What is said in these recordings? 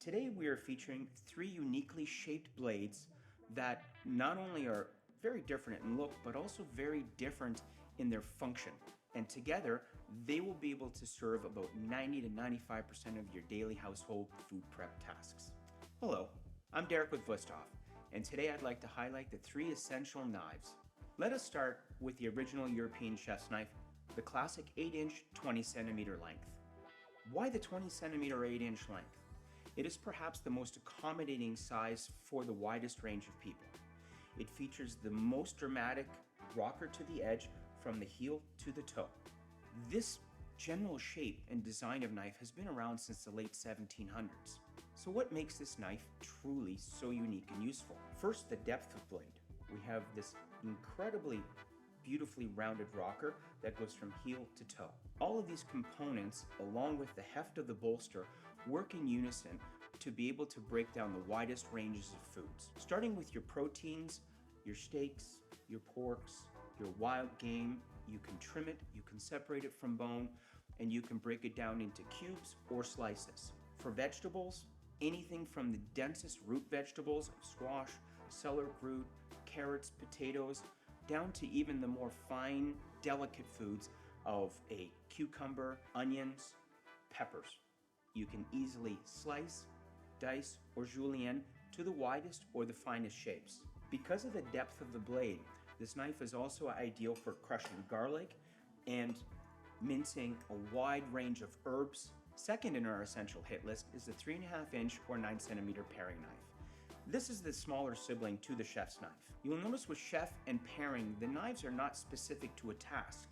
Today we are featuring three uniquely shaped blades that not only are very different in look, but also very different in their function. And together, they will be able to serve about 90 to 95% of your daily household food prep tasks. Hello, I'm Derek with WÜSTHOF, and today I'd like to highlight the three essential knives. Let us start with the original European chef's knife, the classic 8-inch, 20-centimeter length. Why the 20-centimeter 8-inch length? It is perhaps the most accommodating size for the widest range of people. It features the most dramatic rocker to the edge from the heel to the toe. This general shape and design of knife has been around since the late 1700s. So what makes this knife truly so unique and useful? First, the depth of blade. We have this incredibly beautifully rounded rocker that goes from heel to toe. All of these components, along with the heft of the bolster, work in unison to be able to break down the widest ranges of foods. Starting with your proteins, your steaks, your porks, your wild game, you can trim it, you can separate it from bone, and you can break it down into cubes or slices. For vegetables, anything from the densest root vegetables of squash, celery root, carrots, potatoes, down to even the more fine, delicate foods of a cucumber, onions, peppers. You can easily slice, dice, or julienne to the widest or the finest shapes. Because of the depth of the blade, this knife is also ideal for crushing garlic and mincing a wide range of herbs. Second in our essential hit list is the 3.5-inch or 9-centimeter paring knife. This is the smaller sibling to the chef's knife. You'll notice with chef and paring, the knives are not specific to a task,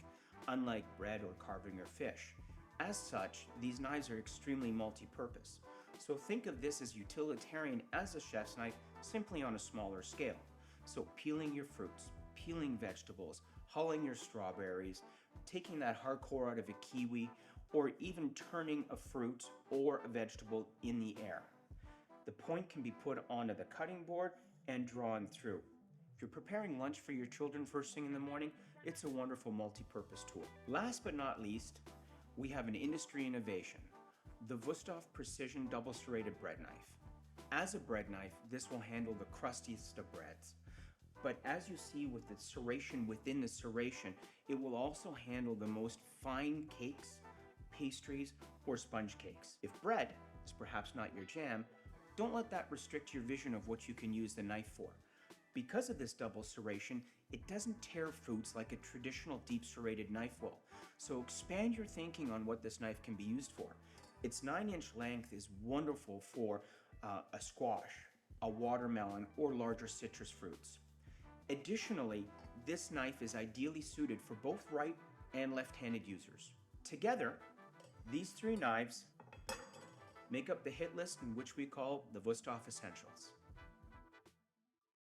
unlike bread or carving or fish. As such, these knives are extremely multi-purpose. So think of this as utilitarian as a chef's knife, simply on a smaller scale. So peeling your fruits, peeling vegetables, hulling your strawberries, taking that hard core out of a kiwi, or even turning a fruit or a vegetable in the air. The point can be put onto the cutting board and drawn through. If you're preparing lunch for your children first thing in the morning, it's a wonderful multi-purpose tool. Last but not least, we have an industry innovation, the WÜSTHOF Precision Double Serrated Bread Knife. As a bread knife, this will handle the crustiest of breads. But as you see with the serration within the serration, it will also handle the most fine cakes, pastries, or sponge cakes. If bread is perhaps not your jam, don't let that restrict your vision of what you can use the knife for. Because of this double serration, it doesn't tear foods like a traditional deep serrated knife will. So expand your thinking on what this knife can be used for. Its 9-inch length is wonderful for a squash, a watermelon, or larger citrus fruits. Additionally, this knife is ideally suited for both right and left-handed users. Together, these three knives make up the hit list in which we call the WÜSTHOF Essentials.